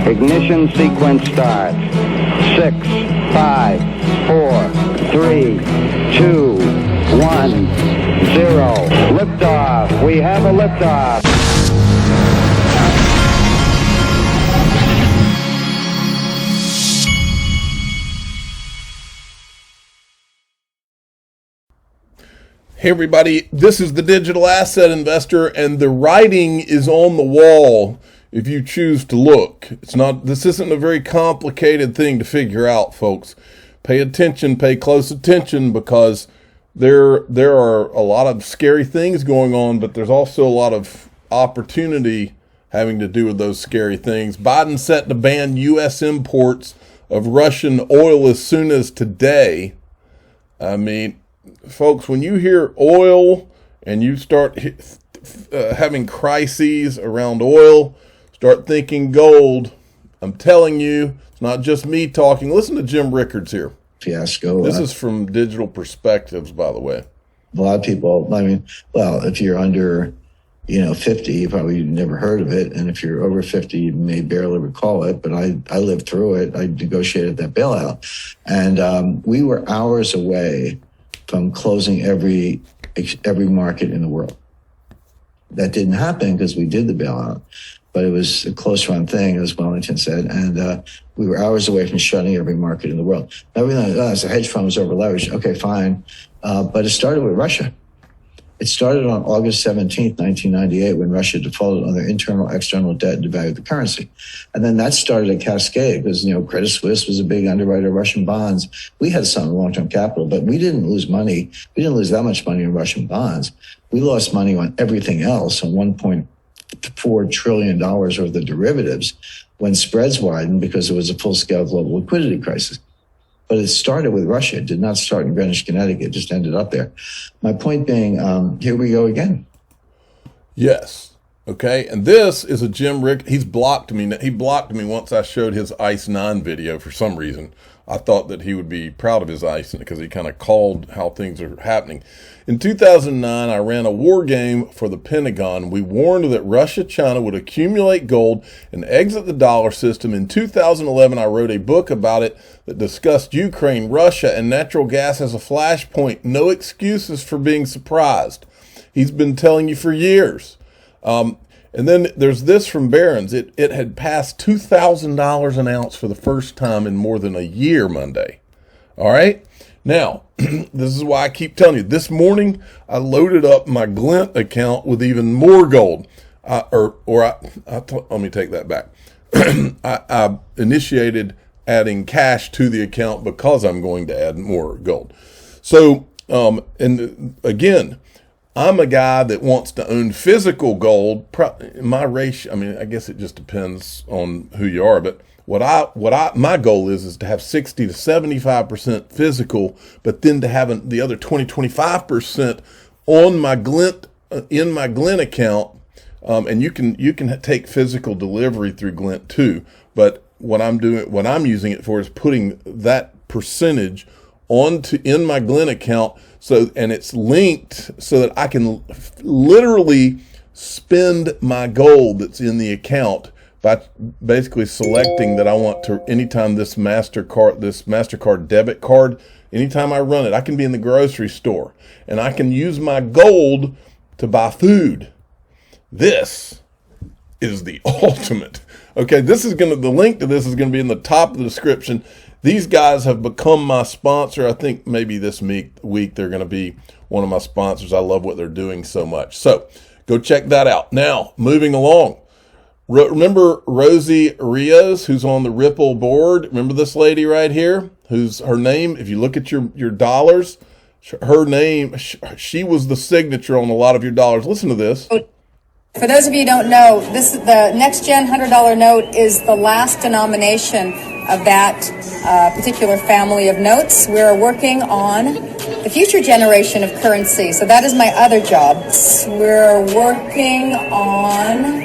Ignition sequence starts. 6, 5, 4, 3, 2, 1, 0. Liftoff. We have a liftoff. Hey everybody, this is the Digital Asset Investor, and the writing is on the wall if you choose to look. This isn't a very complicated thing to figure out, folks. Pay attention, pay close attention, because there are a lot of scary things going on, but there's also a lot of opportunity having to do with those scary things. Biden set to ban U.S. imports of Russian oil as soon as today. I mean, folks, when you hear oil and you start having crises around oil, start thinking gold. I'm telling you, it's not just me talking. Listen to Jim Rickards here. Fiasco. This is from Digital Perspectives, by the way. A lot of people, I mean, well, if you're under, 50, you probably never heard of it. And if you're over 50, you may barely recall it. But I lived through it. I negotiated that bailout. And we were hours away from closing every market in the world. That didn't happen because we did the bailout, but it was a close run thing, as Wellington said, and we were hours away from shutting every market in the world. Everything as a hedge fund was over leveraged. Okay, fine, but it started with Russia. It started on August 17th, 1998, when Russia defaulted on their internal, external debt and devalued the currency. And then that started a cascade because, Credit Suisse was a big underwriter of Russian bonds. We had some long-term capital, but we didn't lose money. We didn't lose that much money in Russian bonds. We lost money on everything else, on $1.4 trillion worth of derivatives when spreads widened because there was a full-scale global liquidity crisis. But it started with Russia. It did not start in Greenwich, Connecticut. It just ended up there. My point being, here we go again. Yes. Okay. And this is a Jim Rick. He's blocked me. He blocked me once I showed his ICE 9 video for some reason. I thought that he would be proud of his ICE because he kind of called how things are happening. In 2009, I ran a war game for the Pentagon. We warned that Russia, China would accumulate gold and exit the dollar system. In 2011, I wrote a book about it that discussed Ukraine, Russia, and natural gas as a flashpoint. No excuses for being surprised. He's been telling you for years. And then there's this from Barron's. It had passed $2,000 an ounce for the first time in more than a year Monday. All right. Now, this is why I keep telling you. This morning, I loaded up my Glint account with even more gold. Let me take that back. I initiated adding cash to the account because I'm going to add more gold. So, and again, I'm a guy that wants to own physical gold. My ratio, I mean, I guess it just depends on who you are, but my goal is to have 60 to 75% physical, but then to have the other 25% on my Glint, in my Glint account. And you can take physical delivery through Glint too. But what I'm using it for is putting that percentage in my Glint account. And it's linked so that I can literally spend my gold that's in the account by basically selecting that I want to, anytime this MasterCard debit card, anytime I run it, I can be in the grocery store and I can use my gold to buy food. This is the ultimate. Okay, the link to this is going to be in the top of the description. These guys have become my sponsor. I think maybe this week they're going to be one of my sponsors. I love what they're doing so much. So go check that out. Now, moving along. Remember Rosie Rios, who's on the Ripple board? Remember this lady right here? Her name, if you look at your dollars, her name, she was the signature on a lot of your dollars. Listen to this. For those of you who don't know, the next gen $100 note is the last denomination of that particular family of notes. We're working on the future generation of currency. So that is my other job. We're working on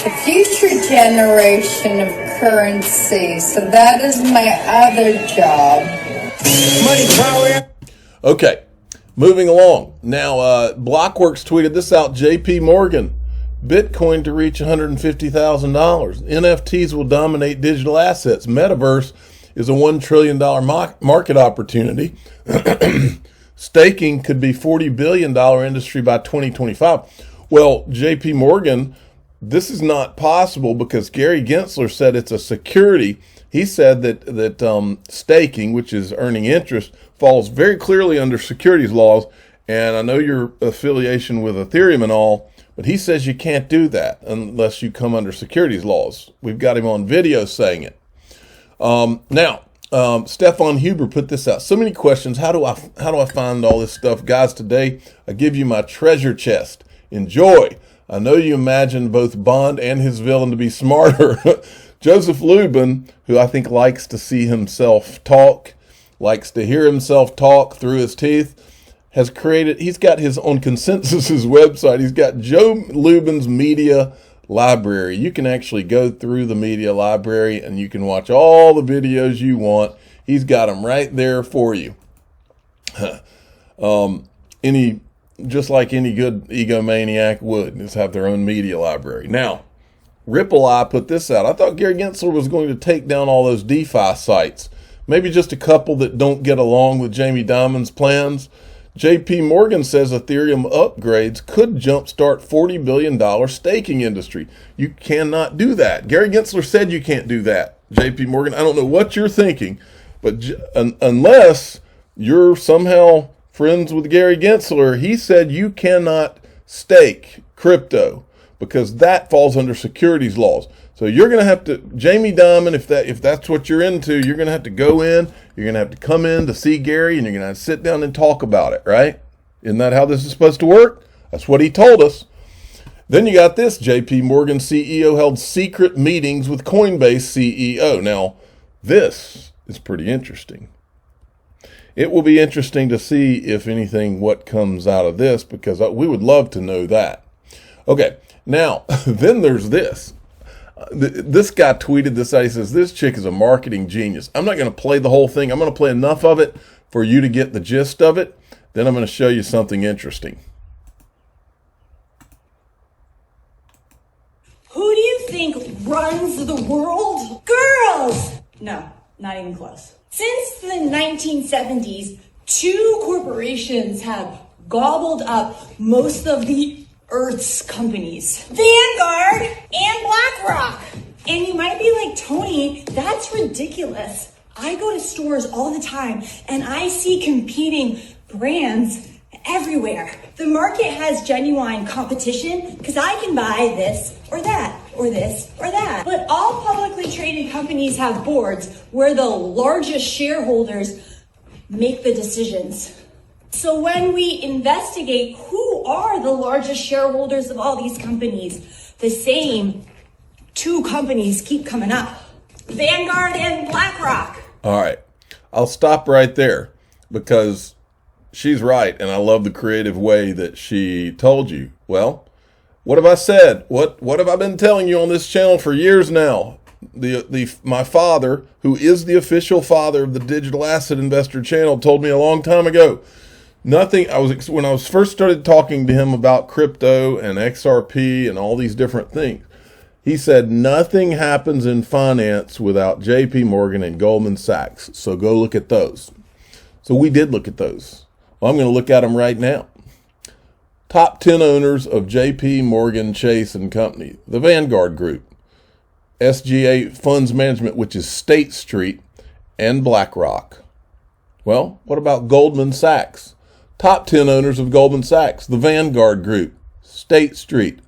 the future generation of currency. So that is my other job. Money power. Okay. Moving along. Now, Blockworks tweeted this out. JP Morgan Bitcoin to reach $150,000. NFTs will dominate digital assets. Metaverse is a $1 trillion market opportunity. Staking could be $40 billion industry by 2025. Well, JP Morgan, this is not possible because Gary Gensler said it's a security. He said that staking, which is earning interest, falls very clearly under securities laws. And I know your affiliation with Ethereum and all, but he says you can't do that unless you come under securities laws. We've got him on video saying it. Now, Stefan Huber put this out. So many questions. How do I find all this stuff? Guys, today I give you my treasure chest. Enjoy. I know you imagine both Bond and his villain to be smarter. Joseph Lubin, who I think likes to see himself talk, likes to hear himself talk through his teeth, he's got his own Consensus's website. He's got Joe Lubin's media library. You can actually go through the media library and you can watch all the videos you want. He's got them right there for you. Just like any good egomaniac would, just have their own media library. Now, Ripple Eye put this out. I thought Gary Gensler was going to take down all those DeFi sites. Maybe just a couple that don't get along with Jamie Dimon's plans. JP Morgan says Ethereum upgrades could jumpstart $40 billion staking industry. You cannot do that. Gary Gensler said you can't do that. JP Morgan, I don't know what you're thinking, but unless you're somehow friends with Gary Gensler, he said you cannot stake crypto because that falls under securities laws. So you're going to have to, Jamie Dimon, if that's what you're into, you're going to have to go in, you're going to have to come in to see Gary, and you're going to have to sit down and talk about it, right? Isn't that how this is supposed to work? That's what he told us. Then you got this, JP Morgan CEO held secret meetings with Coinbase CEO. Now, this is pretty interesting. It will be interesting to see, if anything, what comes out of this, because we would love to know that. Okay, now, then there's this. This guy tweeted this out. He says, this chick is a marketing genius. I'm not going to play the whole thing. I'm going to play enough of it for you to get the gist of it. Then I'm going to show you something interesting. Who do you think runs the world? Girls! No, not even close. Since the 1970s, two corporations have gobbled up most of the Earth's companies. Vanguard and BlackRock. And you might be like, Tony, that's ridiculous. I go to stores all the time and I see competing brands everywhere. The market has genuine competition because I can buy this or that or this or that. But all publicly traded companies have boards where the largest shareholders make the decisions. So when we investigate who are the largest shareholders of all these companies, the same two companies keep coming up. Vanguard and BlackRock. All right. I'll stop right there because she's right, and I love the creative way that she told you. Well, what have I said? What have I been telling you on this channel for years now? My father, who is the official father of the Digital Asset Investor channel, told me a long time ago, when I was first started talking to him about crypto and XRP and all these different things, he said nothing happens in finance without JP Morgan and Goldman Sachs. So go look at those. So we did look at those. Well, I'm going to look at them right now. Top 10 owners of JP Morgan Chase and Company, the Vanguard Group, SGA Funds Management, which is State Street, and BlackRock. Well, what about Goldman Sachs? Top 10 owners of Goldman Sachs, the Vanguard Group, State Street,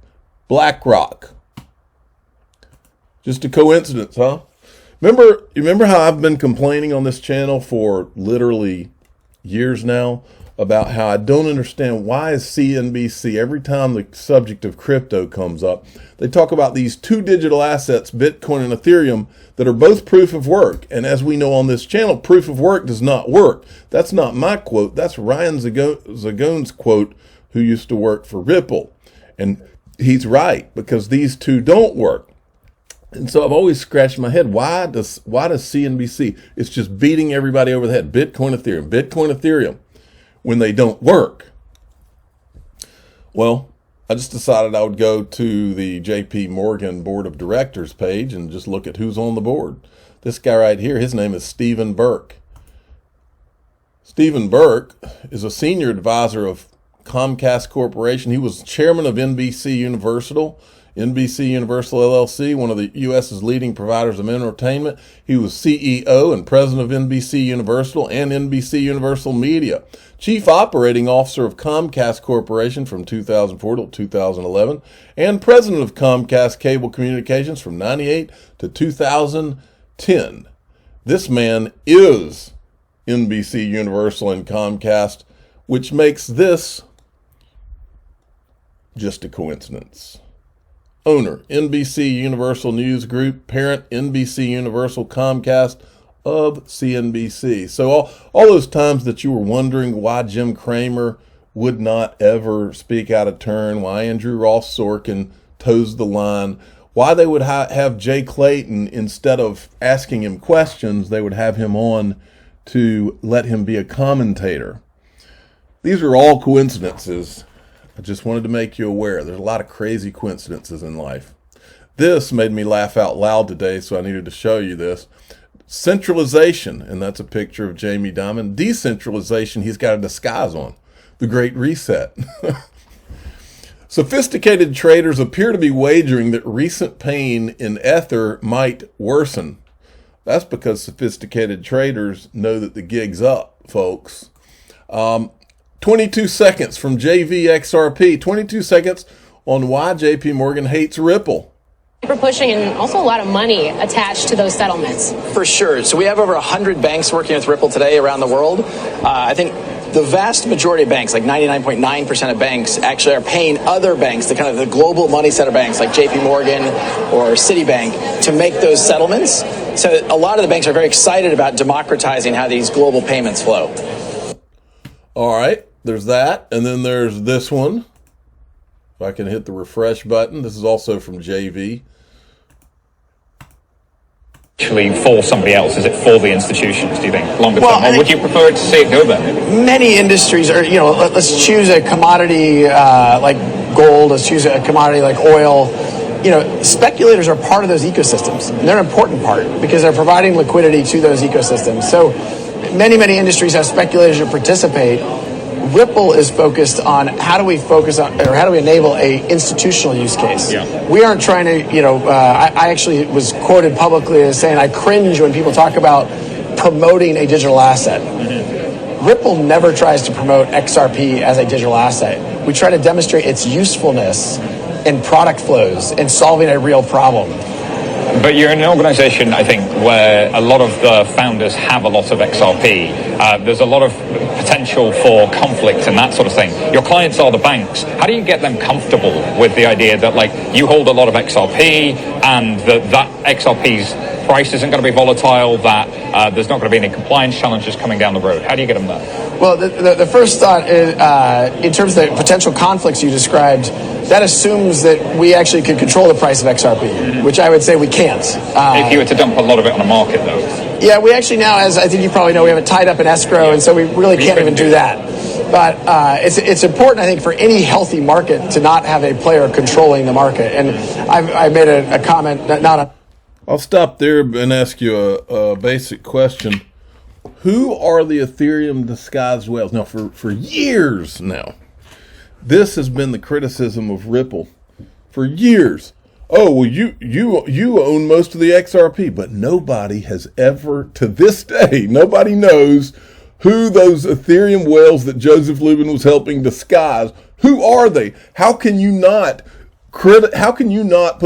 BlackRock. Just a coincidence, huh? Remember how I've been complaining on this channel for literally years now about how I don't understand why is CNBC, every time the subject of crypto comes up, they talk about these two digital assets, Bitcoin and Ethereum, that are both proof of work. And as we know on this channel, proof of work does not work. That's not my quote. That's Ryan Zagone's quote, who used to work for Ripple. And he's right, because these two don't work. And so I've always scratched my head. Why does CNBC, it's just beating everybody over the head. Bitcoin, Ethereum, when they don't work. Well, I just decided I would go to the JP Morgan Board of Directors page and just look at who's on the board. This guy right here, his name is Stephen Burke. Stephen Burke is a senior advisor of Comcast Corporation. He was chairman of NBC Universal LLC, one of the U.S.'s leading providers of entertainment. He was CEO and president of NBC Universal and NBC Universal Media, chief operating officer of Comcast Corporation from 2004 to 2011, and president of Comcast Cable Communications from 98 to 2010. This man is NBC Universal and Comcast, which makes this just a coincidence. Owner, NBC Universal News Group. Parent, NBC Universal Comcast of CNBC. So all those times that you were wondering why Jim Cramer would not ever speak out of turn, why Andrew Ross Sorkin toes the line, why they would have Jay Clayton, instead of asking him questions, they would have him on to let him be a commentator. These are all coincidences. I just wanted to make you aware. There's a lot of crazy coincidences in life. This made me laugh out loud today, so I needed to show you this. Centralization, and that's a picture of Jamie Dimon. Decentralization, he's got a disguise on. The Great Reset. Sophisticated traders appear to be wagering that recent pain in Ether might worsen. That's because sophisticated traders know that the gig's up, folks. 22 seconds from JVXRP. 22 seconds on why JP Morgan hates Ripple. For pushing, and also a lot of money attached to those settlements. For sure. So we have over 100 banks working with Ripple today around the world. I think the vast majority of banks, like 99.9% of banks, actually are paying other banks, the kind of the global money center banks like JP Morgan or Citibank, to make those settlements. So a lot of the banks are very excited about democratizing how these global payments flow. All right, there's that. And then there's this one. If I can hit the refresh button. This is also from JV. Actually for somebody else? Is it for the institutions, do you think, longer term? Or would you prefer to see it go there? Many industries are, let's choose a commodity like gold, let's choose a commodity like oil. Speculators are part of those ecosystems. And they're an important part because they're providing liquidity to those ecosystems. So many industries have speculators who participate. Ripple is focused on how do we enable a institutional use case. Yeah. We aren't trying to, I actually was quoted publicly as saying I cringe when people talk about promoting a digital asset. Mm-hmm. Ripple never tries to promote XRP as a digital asset. We try to demonstrate its usefulness in product flows and solving a real problem. But you're in an organization, I think, where a lot of the founders have a lot of XRP. There's a lot of potential for conflict and that sort of thing. Your clients are the banks. How do you get them comfortable with the idea that, like, you hold a lot of XRP and that XRP's price isn't going to be volatile, that there's not going to be any compliance challenges coming down the road? How do you get them there? Well, the first thought is, in terms of the potential conflicts you described, that assumes that we actually could control the price of XRP, which I would say we can't. If you were to dump a lot of it on the market, though. Yeah, we actually now, as I think you probably know, we have it tied up in escrow, and so we really can't even do that. But it's important, I think, for any healthy market to not have a player controlling the market. And I made a comment, I'll stop there and ask you a basic question. Who are the Ethereum disguised whales? Now, for years now, this has been the criticism of Ripple for years. Oh, well, you own most of the XRP, but nobody has ever, to this day, nobody knows who those Ethereum whales that Joseph Lubin was helping disguise. Who are they? How can you not put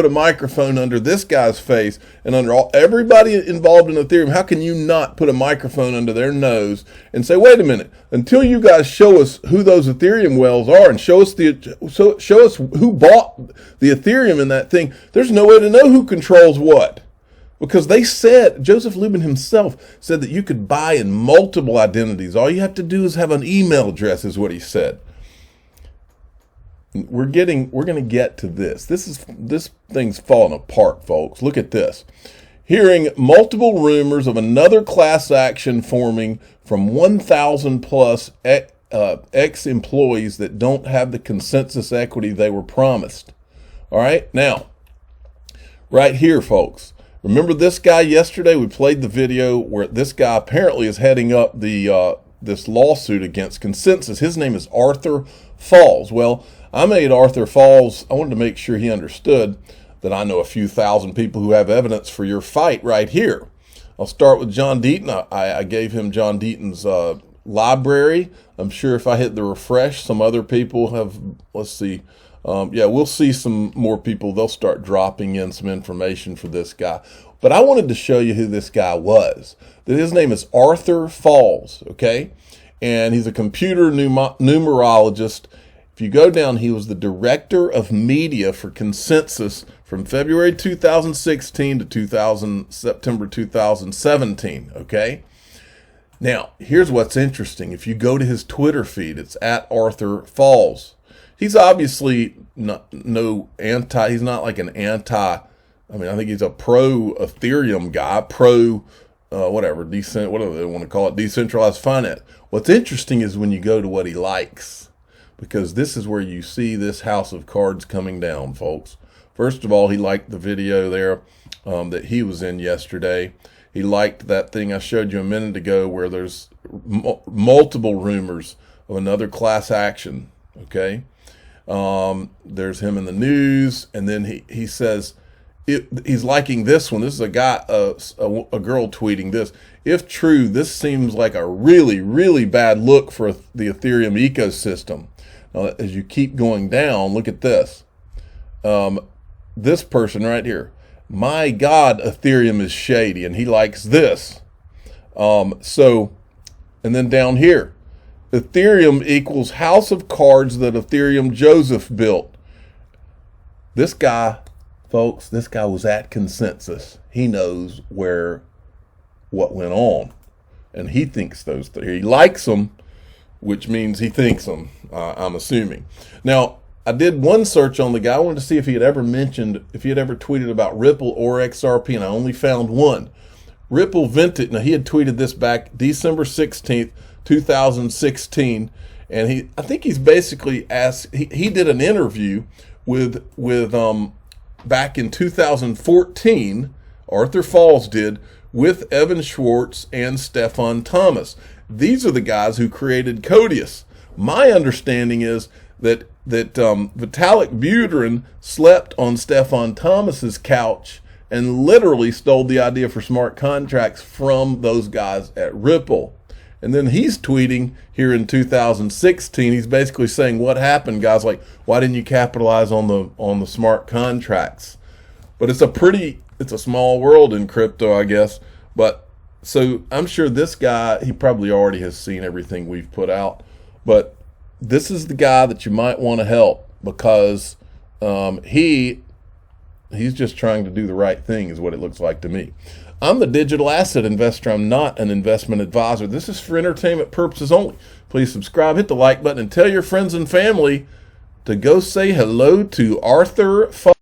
a microphone under this guy's face and under everybody involved in Ethereum? How can you not put a microphone under their nose and say, wait a minute, until you guys show us who those Ethereum whales are and show us who bought the Ethereum in that thing, there's no way to know who controls what. Because they said, Joseph Lubin himself said that you could buy in multiple identities. All you have to do is have an email address, is what he said. We're going to get to this. This thing's falling apart, folks. Look at this. Hearing multiple rumors of another class action forming from 1,000 plus ex-employees that don't have the consensus equity they were promised. All right, now, right here, folks. Remember this guy yesterday? We played the video where this guy apparently is heading up the this lawsuit against Consensus. His name is Arthur Falls. Well, I made Arthur Falls, I wanted to make sure he understood that I know a few thousand people who have evidence for your fight right here. I'll start with John Deaton. I gave him John Deaton's library. I'm sure if I hit the refresh, some other people have, let's see, yeah, we'll see some more people. They'll start dropping in some information for this guy. But I wanted to show you who this guy was. That his name is Arthur Falls, okay? And he's a computer numerologist. If you go down, he was the director of media for Consensus from February 2016 to September 2017, okay? Now, here's what's interesting. If you go to his Twitter feed, it's at Arthur Falls. He's obviously he's not like an anti, I mean, I think he's a pro Ethereum guy, pro whatever do they want to call it, decentralized finance. What's interesting is when you go to what he likes, because this is where you see this house of cards coming down, folks. First of all, he liked the video there that he was in yesterday. He liked that thing I showed you a minute ago where there's multiple rumors of another class action, okay? There's him in the news, and then he says he's liking this one. This is a guy, a girl tweeting this. If true, this seems like a really, really bad look for the Ethereum ecosystem. Now, as you keep going down, look at this. This person right here. My God, Ethereum is shady, and he likes this. And then down here, Ethereum equals house of cards that Ethereum Joseph built. This guy, folks, this guy was at Consensus. He knows what went on, and he thinks those things. He likes them, which means he thinks them, I'm assuming. Now, I did one search on the guy. I wanted to see if he had ever tweeted about Ripple or XRP, and I only found one. Ripple Vintage. Now, he had tweeted this back December 16th, 2016, and I think he's basically asked, he did an interview with back in 2014, Arthur Falls did, with Evan Schwartz and Stefan Thomas. These are the guys who created Codius. My understanding is that Vitalik Buterin slept on Stefan Thomas's couch and literally stole the idea for smart contracts from those guys at Ripple. And then he's tweeting here in 2016. He's basically saying, "What happened, guys? Like, why didn't you capitalize on the smart contracts?" But it's a small world in crypto, I guess. But so I'm sure this guy, he probably already has seen everything we've put out. But this is the guy that you might want to help, because he's just trying to do the right thing, is what it looks like to me. I'm the digital asset investor. I'm not an investment advisor. This is for entertainment purposes only. Please subscribe, hit the like button, and tell your friends and family to go say hello to Arthur Falls.